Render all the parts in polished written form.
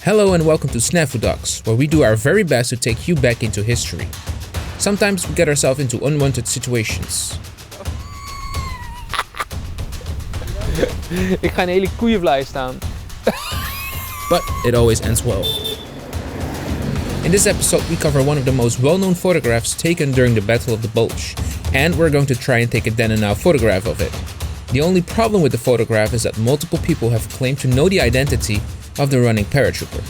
Hello and welcome to SNAFU Docs, where we do our very best to take you back into history. Sometimes we get ourselves into unwanted situations. Ik ga in een hele koeienvlei staan. But it always ends well. In this episode we cover one of the most well-known photographs taken during the Battle of the Bulge, and we're going to try and take a then and now photograph of it. The only problem with the photograph is that multiple people have claimed to know the identity of the running paratrooper.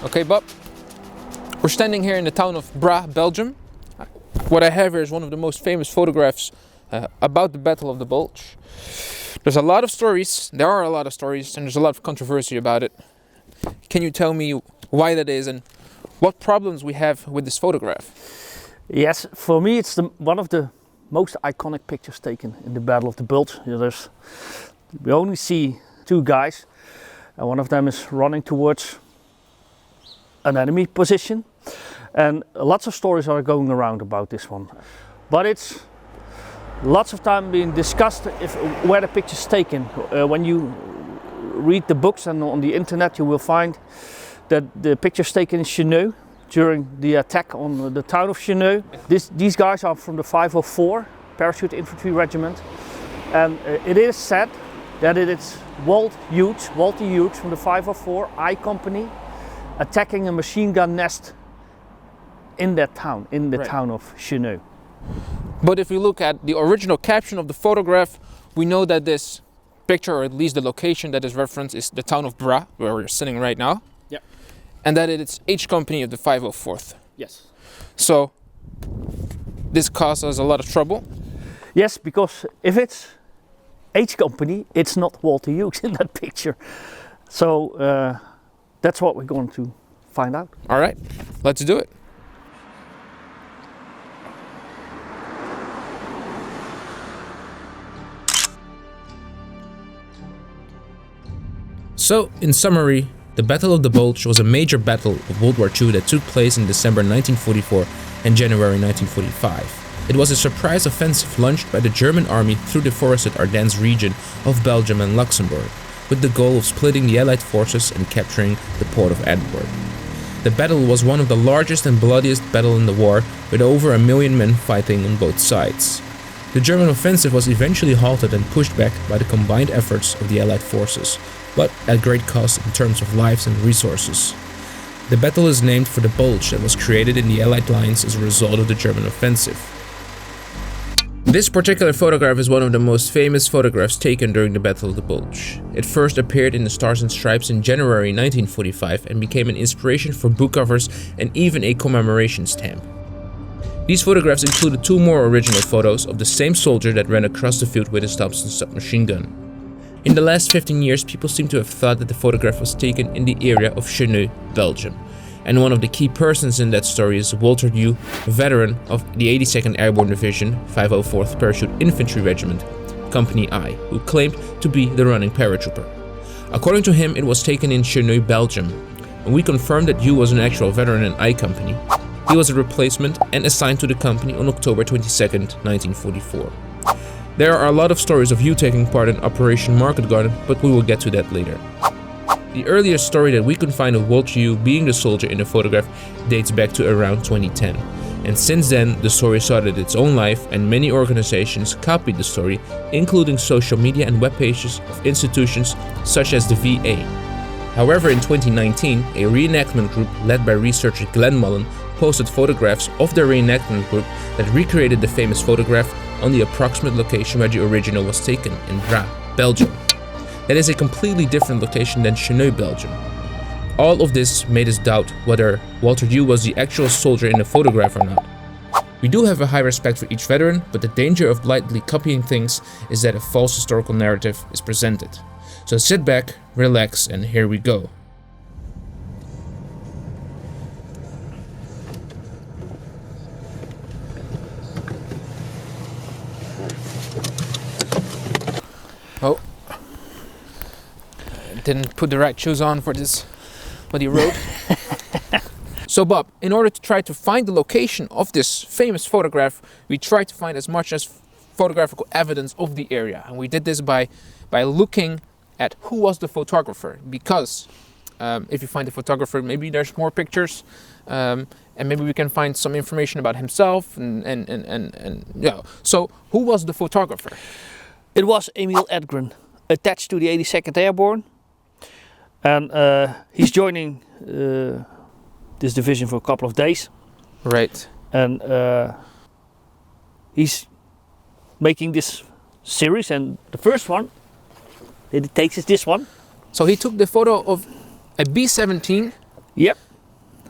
Okay, Bob, we're standing here in the town of Bra, Belgium. What I have here is one of the most famous photographs about the Battle of the Bulge. There are a lot of stories, and there's a lot of controversy about it. Can you tell me why that is and what problems we have with this photograph? Yes, for me it's one of the most iconic pictures taken in the Battle of the Bulge. We only see two guys, and one of them is running towards an enemy position, and lots of stories are going around about this one, but it's lots of time being discussed where the picture is taken. When you read the books and on the internet, you will find that the picture is taken in Cheneux during the attack on the town of Cheneux. These guys are from the 504 Parachute Infantry Regiment, and it is said that it is Walter Hughes from the 504 I Company attacking a machine gun nest in that town, town of Cheneux. But if we look at the original caption of the photograph, we know that this picture, or at least the location that is referenced, is the town of Bra, where we're sitting right now. Yeah. And that it's H Company of the 504th. Yes. So this caused us a lot of trouble. Yes, because if it's H Company, it's not Walter Hughes in that picture. So that's what we're going to find out. All right, let's do it. So, in summary, the Battle of the Bulge was a major battle of World War II that took place in December 1944 and January 1945. It was a surprise offensive launched by the German army through the forested Ardennes region of Belgium and Luxembourg, with the goal of splitting the Allied forces and capturing the port of Antwerp. The battle was one of the largest and bloodiest battles in the war, with over 1 million men fighting on both sides. The German offensive was eventually halted and pushed back by the combined efforts of the Allied forces, but at great cost in terms of lives and resources. The battle is named for the bulge that was created in the Allied lines as a result of the German offensive. This particular photograph is one of the most famous photographs taken during the Battle of the Bulge. It first appeared in the Stars and Stripes in January 1945 and became an inspiration for book covers and even a commemoration stamp. These photographs included two more original photos of the same soldier that ran across the field with his Thompson submachine gun. In the last 15 years, people seem to have thought that the photograph was taken in the area of Cheneux, Belgium. And one of the key persons in that story is Walter Hughes, a veteran of the 82nd Airborne Division, 504th Parachute Infantry Regiment, Company I, who claimed to be the running paratrooper. According to him, it was taken in Cheneux, Belgium, and we confirmed that Hughes was an actual veteran in I Company. He was a replacement and assigned to the company on October 22nd, 1944. There are a lot of stories of Hughes taking part in Operation Market Garden, but we will get to that later. The earliest story that we could find of Walter Hughes being the soldier in the photograph dates back to around 2010. And since then, the story started its own life and many organizations copied the story, including social media and web pages of institutions such as the VA. However, in 2019, a reenactment group led by researcher Glenn Mullen posted photographs of the reenactment group that recreated the famous photograph on the approximate location where the original was taken, in Bra, Belgium. That is a completely different location than Cheneux, Belgium. All of this made us doubt whether Walter Hughes was the actual soldier in the photograph or not. We do have a high respect for each veteran, but the danger of blindly copying things is that a false historical narrative is presented. So sit back, relax, and here we go. Oh. Didn't put the right shoes on for this muddy road. So Bob, in order to try to find the location of this famous photograph, we tried to find as much as photographical evidence of the area. And we did this by looking at who was the photographer. Because if you find the photographer, maybe there's more pictures. And maybe we can find some information about himself. And yeah. So who was the photographer? It was Emil Edgren, attached to the 82nd Airborne. And he's joining this division for a couple of days. Right. And he's making this series, and the first one that he takes is this one. So he took the photo of a B-17. Yep.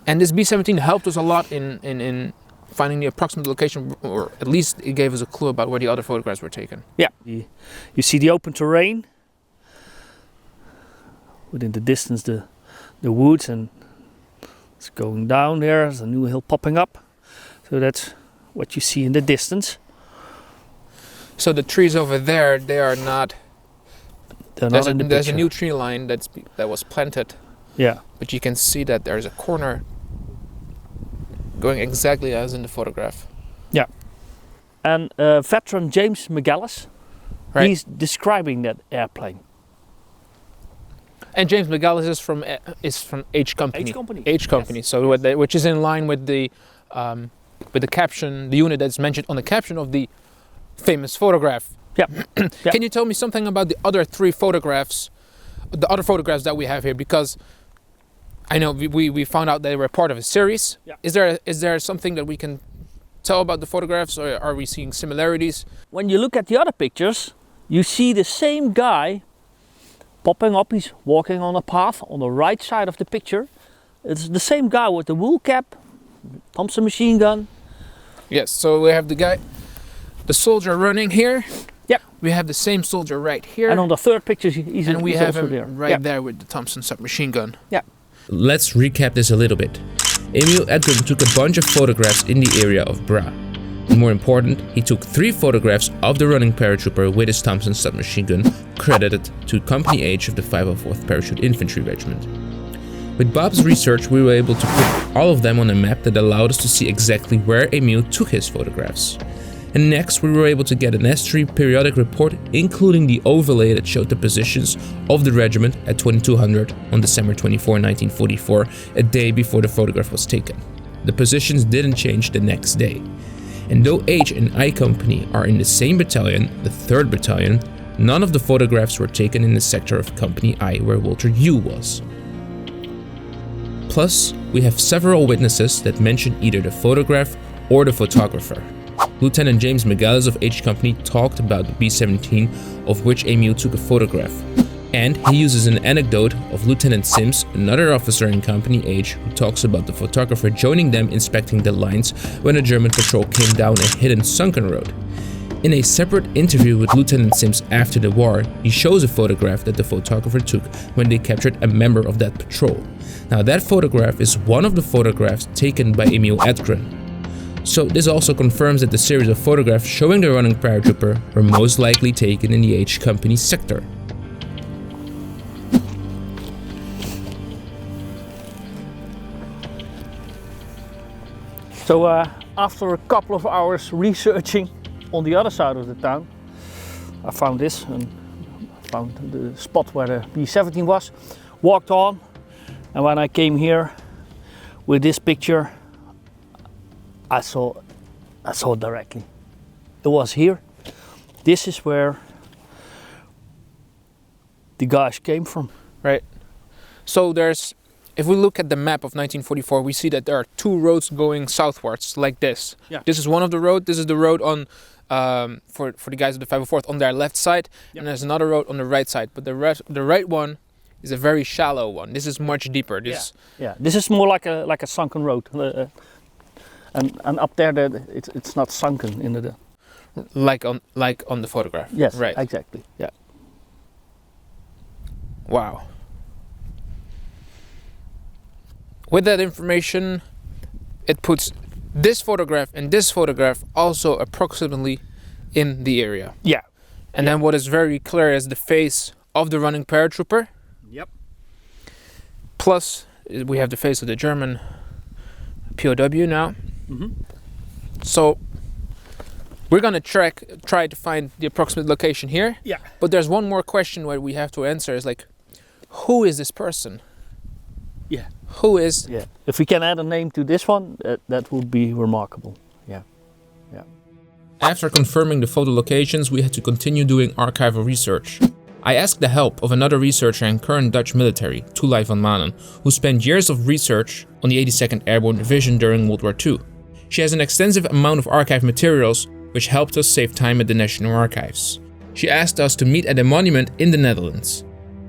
And this B-17 helped us a lot in finding the approximate location, or at least it gave us a clue about where the other photographs were taken. Yeah. You see the open terrain. Within the distance, the woods, and it's going down there. There's a new hill popping up. So that's what you see in the distance. So the trees over there, they are not. They're not in the there's a picture. new tree line that was planted. Yeah. But you can see that there's a corner going exactly as in the photograph. Yeah. And veteran James McGallis, Right. he's describing that airplane. And James McGallis is from H Company. H Company. H Company. Yes. So which is in line with the caption, the unit that's mentioned on the caption of the famous photograph. Yeah. Yeah. Can you tell me something about the other three photographs, the other photographs that we have here? Because I know we found out they were part of a series. Yeah. Is there something that we can tell about the photographs, or are we seeing similarities? When you look at the other pictures, you see the same guy popping up. He's walking on a path on the right side of the picture. It's the same guy with the wool cap, Thompson machine gun. Yes, so we have the soldier running here. Yep. We have the same soldier right here. And on the third picture, he's and we he's have also him there. right Yeah. there with the Thompson submachine gun. Yeah. Let's recap this a little bit. Emil Edgren took a bunch of photographs in the area of Bra. And more important, he took 3 photographs of the running paratrooper with his Thompson submachine gun, credited to Company H of the 504th Parachute Infantry Regiment. With Bob's research, we were able to put all of them on a map that allowed us to see exactly where Emil took his photographs. And next, we were able to get an S3 periodic report, including the overlay that showed the positions of the regiment at 2200 on December 24, 1944, a day before the photograph was taken. The positions didn't change the next day. And though H and I Company are in the same battalion, the 3rd Battalion, none of the photographs were taken in the sector of Company I where Walter U was. Plus, we have several witnesses that mention either the photograph or the photographer. Lieutenant James McGallis of H Company talked about the B-17 of which Emil took a photograph. And he uses an anecdote of Lieutenant Sims, another officer in Company H, who talks about the photographer joining them inspecting the lines when a German patrol came down a hidden sunken road. In a separate interview with Lieutenant Sims after the war, he shows a photograph that the photographer took when they captured a member of that patrol. Now that photograph is one of the photographs taken by Emil Edgren. So this also confirms that the series of photographs showing the running paratrooper were most likely taken in the H Company sector. So after a couple of hours researching on the other side of the town, I found this and found the spot where the B-17 was, walked on, and when I came here with this picture, I saw it directly. It was here. This is where the guys came from. Right. So if we look at the map of 1944, we see that there are 2 roads going southwards, like this. Yeah. This is one of the roads. This is the road on for the guys of the 504th on their left side, Yep. and there's another road on the right side. But the right one is a very shallow one. This is much deeper. Yeah. This is more like a sunken road, and up there it's not sunken in the. like on the photograph. Yes. Right. Exactly. Yeah. Wow. With that information, it puts this photograph and this photograph also approximately in the area. Yeah. And then what is very clear is the face of the running paratrooper. Yep. Plus, we have the face of the German POW now. Mm-hmm. So we're gonna try to find the approximate location here. Yeah. But there's one more question where we have to answer is like, who is this person? Yeah. Who is? Yeah. If we can add a name to this one, that would be remarkable. Yeah. Yeah. After confirming the photo locations, we had to continue doing archival research. I asked the help of another researcher and current Dutch military, Thulaï van Maanen, who spent years of research on the 82nd Airborne Division during World War II. She has an extensive amount of archive materials, which helped us save time at the National Archives. She asked us to meet at a monument in the Netherlands.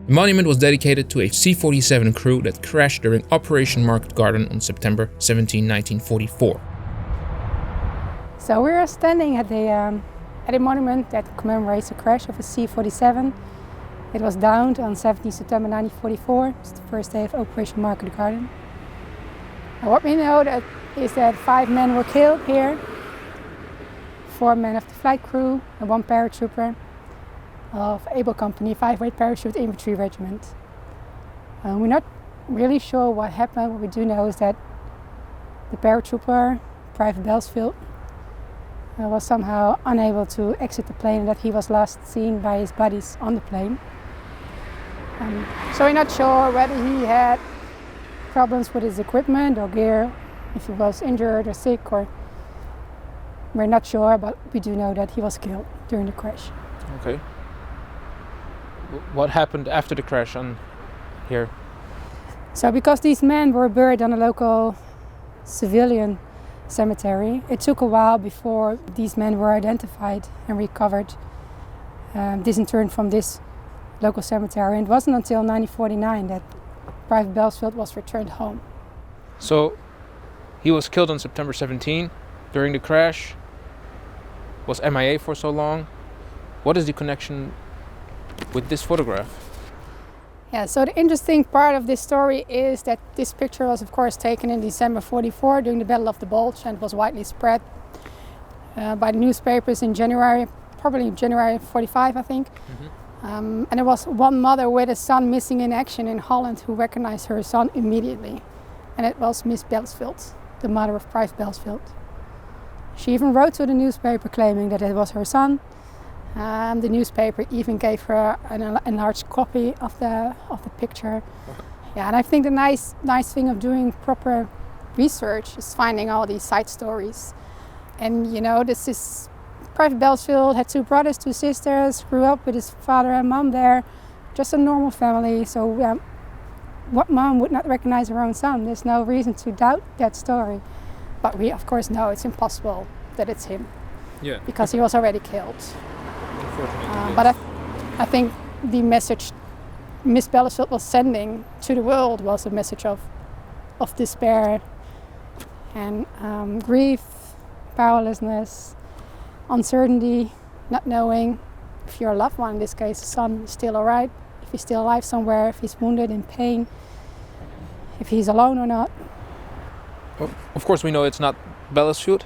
The monument was dedicated to a C-47 crew that crashed during Operation Market Garden on September 17, 1944. So we are standing at a monument that commemorates the crash of a C-47. It was downed on 17 September 1944. It's the first day of Operation Market Garden. And what we know is that 5 men were killed here, 4 men of the flight crew and 1 paratrooper of Able Company 5-weight Parachute Infantry Regiment. We're not really sure what happened. What we do know is that the paratrooper, Private Bellesfield, was somehow unable to exit the plane and that he was last seen by his buddies on the plane. So we're not sure whether he had problems with his equipment or gear, if he was injured or sick, or we're not sure, but we do know that he was killed during the crash. Okay. What happened after the crash on here? So because these men were buried on a local civilian cemetery, it took a while before these men were identified and recovered, disinterred from this local cemetery. And it wasn't until 1949 that Private Bellesfield was returned home. So he was killed on September 17 during the crash, was MIA for so long. What is the connection with this photograph? Yeah, so the interesting part of this story is that this picture was of course taken in December 44 during the Battle of the Bulge, and was widely spread by the newspapers in January, probably January 45 I think. Mm-hmm. And there was one mother with a son missing in action in Holland who recognized her son immediately. And it was Miss Bellesfield, the mother of Private Bellesfield. She even wrote to the newspaper claiming that it was her son. The newspaper even gave her an enlarged copy of the picture. Yeah, and I think the nice thing of doing proper research is finding all these side stories. And you know, this is Private Bellesfield had 2 brothers, 2 sisters, grew up with his father and mom there, just a normal family. So what mom would not recognize her own son? There's no reason to doubt that story. But we of course know it's impossible that it's him. Yeah. Because he was already killed. But I think the message Miss Bellesfield was sending to the world was a message of despair and grief, powerlessness, uncertainty, not knowing if your loved one, in this case, son, is still alright, if he's still alive somewhere, if he's wounded, in pain, if he's alone or not. Well, of course we know it's not Bellesfield,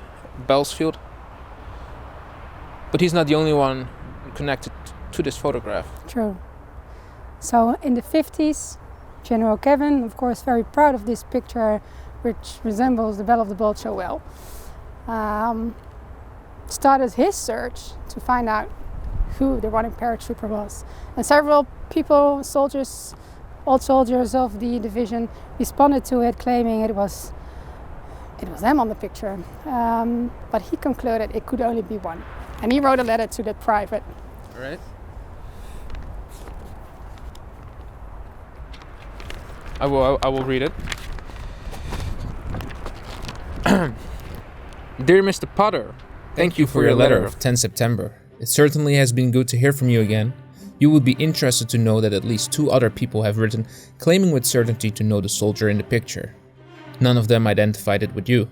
but he's not the only one connected to this photograph. True. So in the 50s, General Gavin, of course very proud of this picture, which resembles the Battle of the Bulge so well, started his search to find out who the running paratrooper was. And several people, soldiers, old soldiers of the division, responded to it, claiming it was them on the picture. But he concluded it could only be one. And he wrote a letter to the private. All right. I will read it. Dear Mr. Potter, Thank you for your letter of 10 September. It certainly has been good to hear from you again. You would be interested to know that at least 2 other people have written claiming with certainty to know the soldier in the picture. None of them identified it with you.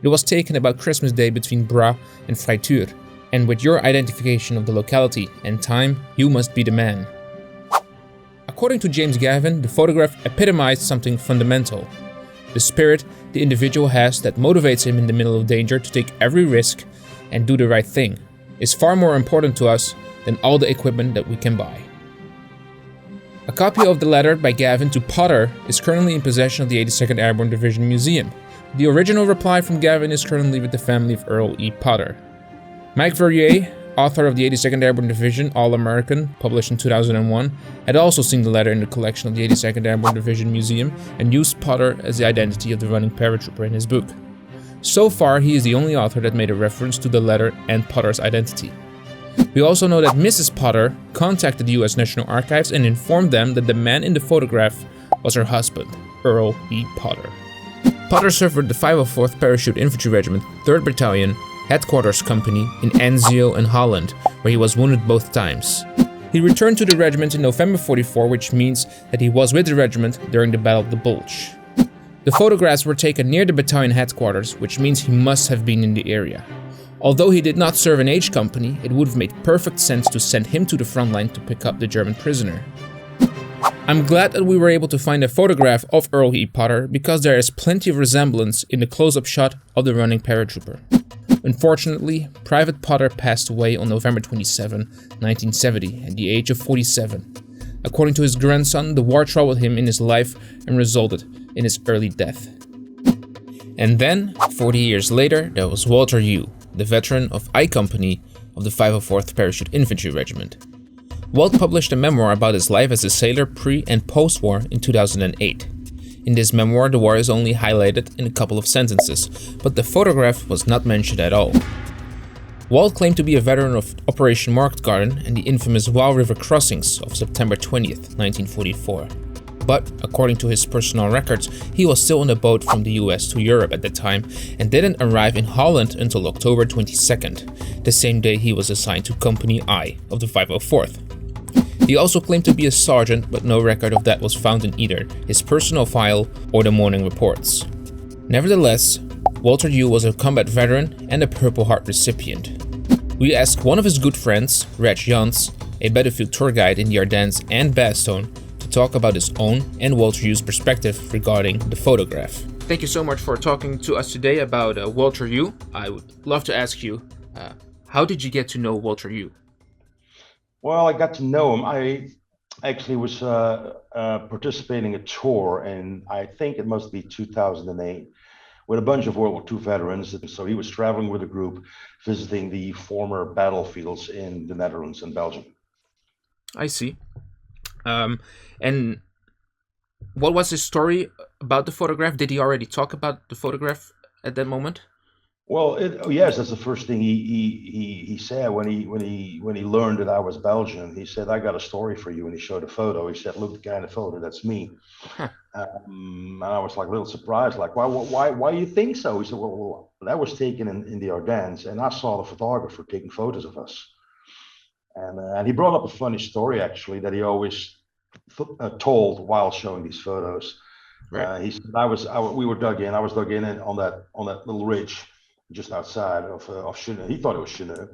It was taken about Christmas Day between Bra and Vrijtuur, and with your identification of the locality and time, you must be the man. According to James Gavin, the photograph epitomized something fundamental. The spirit the individual has that motivates him in the middle of danger to take every risk and do the right thing. is far more important to us than all the equipment that we can buy. A copy of the letter by Gavin to Potter is currently in possession of the 82nd Airborne Division Museum. The original reply from Gavin is currently with the family of Earl E. Potter. Mike Verrier, author of the 82nd Airborne Division All-American, published in 2001, had also seen the letter in the collection of the 82nd Airborne Division Museum and used Potter as the identity of the running paratrooper in his book. So far, he is the only author that made a reference to the letter and Potter's identity. We also know that Mrs. Potter contacted the US National Archives and informed them that the man in the photograph was her husband, Earl E. Potter. Potter served with the 504th Parachute Infantry Regiment, 3rd Battalion, Headquarters Company in Anzio in Holland, where he was wounded both times. He returned to the regiment in November 44, which means that he was with the regiment during the Battle of the Bulge. The photographs were taken near the battalion headquarters, which means he must have been in the area. Although he did not serve in H Company, it would have made perfect sense to send him to the front line to pick up the German prisoner. I'm glad that we were able to find a photograph of Earl E. Potter because there is plenty of resemblance in the close-up shot of the running paratrooper. Unfortunately, Private Potter passed away on November 27, 1970, at the age of 47. According to his grandson, the war troubled him in his life and resulted in his early death. And then, 40 years later, there was Walter Yu, the veteran of I Company of the 504th Parachute Infantry Regiment. Walt published a memoir about his life as a sailor pre- and post-war in 2008. In this memoir, the war is only highlighted in a couple of sentences, but the photograph was not mentioned at all. Walt claimed to be a veteran of Operation Market Garden and the infamous Wow River crossings of September 20th, 1944. But, according to his personal records, he was still on a boat from the US to Europe at the time and didn't arrive in Holland until October 22nd, the same day he was assigned to Company I of the 504th. He also claimed to be a sergeant, but no record of that was found in either his personal file or the morning reports. Nevertheless, Walter Yu was a combat veteran and a Purple Heart recipient. We asked one of his good friends, Reg Jans, a battlefield tour guide in the Ardennes and Bastogne, to talk about his own and Walter Yu's perspective regarding the photograph. Thank you so much for talking to us today about Walter Yu. I would love to ask you, how did you get to know Walter Yu? Well, I got to know him. I actually was participating in a tour, and I think it must be 2008, with a bunch of World War II veterans. So he was traveling with a group, visiting the former battlefields in the Netherlands and Belgium. I see. And what was his story about the photograph? Did he already talk about the photograph at that moment? Well, yes, that's the first thing he said when he learned that I was Belgian. He said, "I got a story for you," and he showed a photo. He said, "Look, the guy in the photo, that's me." Huh. And I was like a little surprised, like, why you think so? He said, "Well, that was taken in the Ardennes, and I saw the photographer taking photos of us." And he brought up a funny story actually that he always told while showing these photos. Right. He said, we were dug in. I was dug in on that little ridge just outside of Chenu. He thought it was Chenu,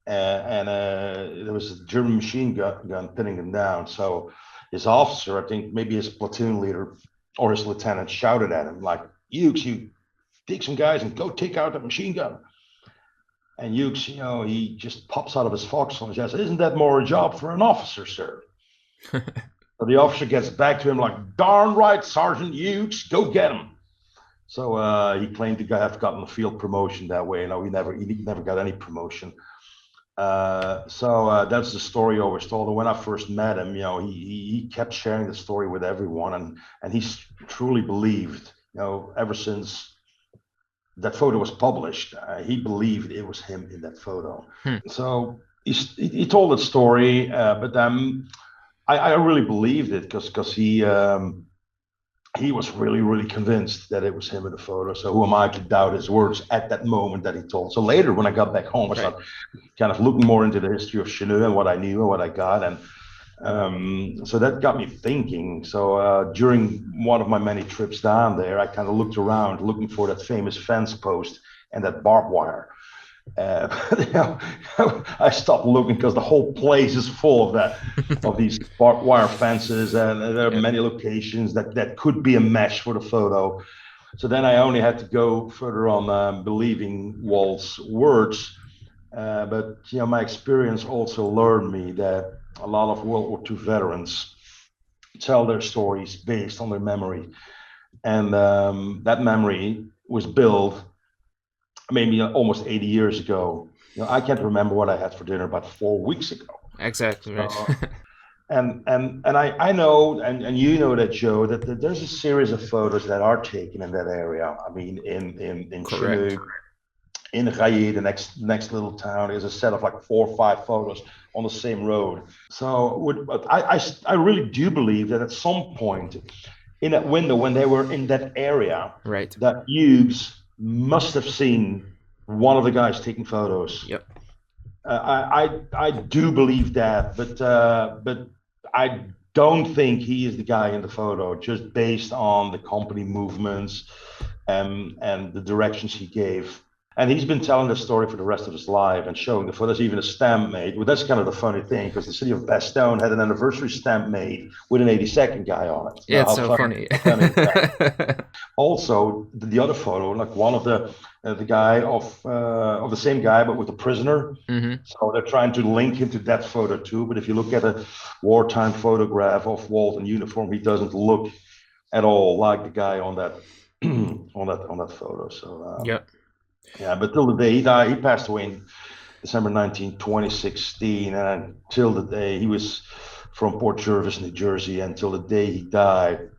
and there was a German machine gun pinning him down. So his officer, I think maybe his platoon leader or his lieutenant, shouted at him like, "Hughes, you take some guys and go take out that machine gun." And Hughes, he just pops out of his foxhole and says, "Isn't that more a job for an officer, sir?" So the officer gets back to him like, "Darn right, Sergeant Hughes, go get him." So he claimed to have gotten a field promotion that way. He never got any promotion. So that's the story I always told. And when I first met him, he kept sharing the story with everyone, and he truly believed, ever since that photo was published, he believed it was him in that photo. So he told that story, but I really believed it because he was really, really convinced that it was him in the photo. So who am I to doubt his words at that moment that he told? So later, when I got back home, I started kind of looking more into the history of Chenu and what I knew and what I got. And so that got me thinking. So during one of my many trips down there, I kind of looked around looking for that famous fence post and that barbed wire. I stopped looking because the whole place is full of these barbed wire fences, and there are many locations that could be a mesh for the photo. So then I only had to go further on believing Walt's words But my experience also learned me that a lot of World War II veterans tell their stories based on their memory, and that memory was built maybe almost 80 years ago. I can't remember what I had for dinner about 4 weeks ago. Exactly right. And I know, and you know that, Joe, that there's a series of photos that are taken in that area. I mean, in Correct. Chinook, in Raillet, the next little town, there's a set of like 4 or 5 photos on the same road. So I really do believe that at some point in that window, when they were in that area, Right. that Hughes must have seen one of the guys taking photos. Yep. I do believe that, but I don't think he is the guy in the photo, just based on the company movements and the directions he gave. And he's been telling the story for the rest of his life and showing the photos, even a stamp made. Well, that's kind of the funny thing, because the city of Bastogne had an anniversary stamp made with an 82nd guy on it. Yeah, it's so funny. Also, the other photo, like one of the guy of the same guy, but with a prisoner. Mm-hmm. So they're trying to link him to that photo too. But if you look at a wartime photograph of Walt in uniform, he doesn't look at all like the guy on that on that photo. So yeah. Yeah, but till the day he died, he passed away in December 19, 2016, and until the day he was from Port Jervis, New Jersey, until the day he died,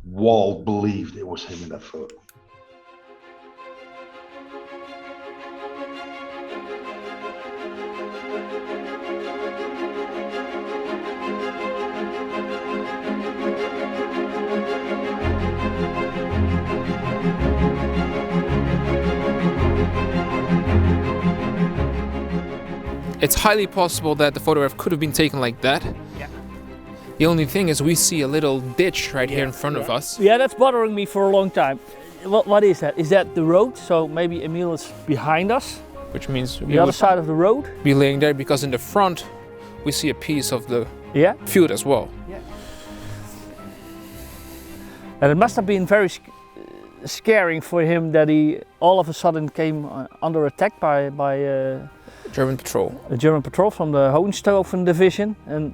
Walt believed it was him in that photo. It's highly possible that the photograph could have been taken like that. Yeah. The only thing is we see a little ditch right here in front of us. Yeah, that's bothering me for a long time. What is that? Is that the road? So maybe Emil is behind us, Which means the other side of the road? be laying there, because in the front we see a piece of the Yeah. field as well. Yeah. And it must have been very scaring for him that he all of a sudden came under attack by German patrol. a German patrol from the Hohenstaufen Division, and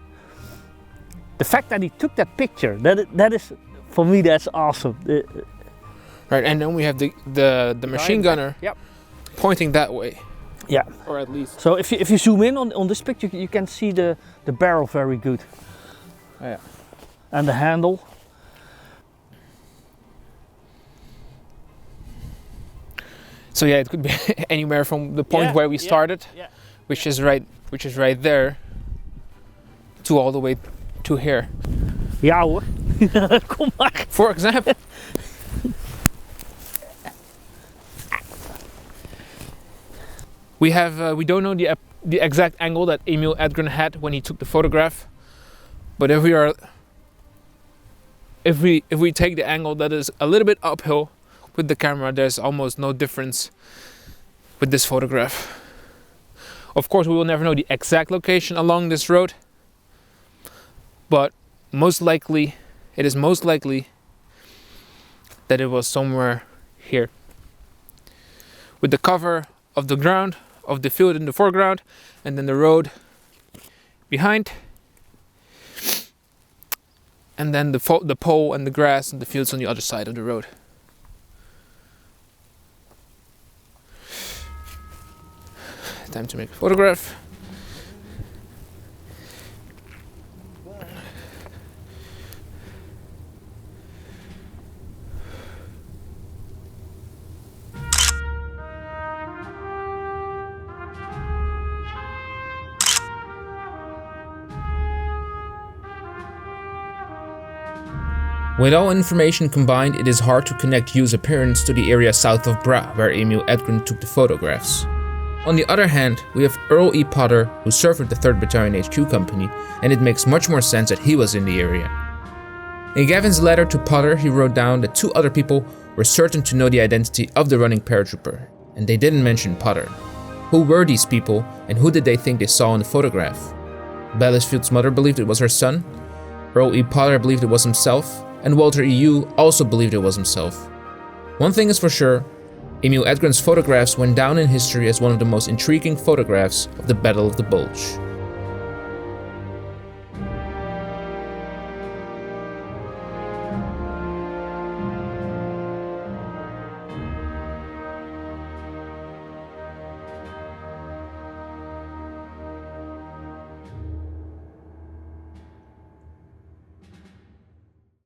the fact that he took that picture, that is, for me, that's awesome. Right, and then we have the machine gunner Yep. pointing that way. Yeah. Or at least. So if you zoom in on this picture, you can see the barrel very good. Yeah. And the handle. So yeah, it could be anywhere from the point where we started, which is right there, to all the way to here. Ja hoor. Kom maar. For example. We don't know the exact angle that Emil Edgren had when he took the photograph, but if we take the angle that is a little bit uphill with the camera, there's almost no difference with this photograph. Of course, we will never know the exact location along this road, but it is most likely that it was somewhere here, with the cover of the ground, of the field in the foreground, and then the road behind, and then the pole and the grass and the fields on the other side of the road. Time to make a photograph. With all information combined, it is hard to connect Hughes' appearance to the area south of Bra, where Emil Edgren took the photographs. On the other hand, we have Earl E. Potter, who served with the 3rd Battalion HQ Company, and it makes much more sense that he was in the area. In Gavin's letter to Potter, he wrote down that 2 other people were certain to know the identity of the running paratrooper, and they didn't mention Potter. Who were these people, and who did they think they saw in the photograph? Bellesfield's mother believed it was her son, Earl E. Potter believed it was himself, and Walter E.U. also believed it was himself. One thing is for sure, Emil Edgren's photographs went down in history as one of the most intriguing photographs of the Battle of the Bulge.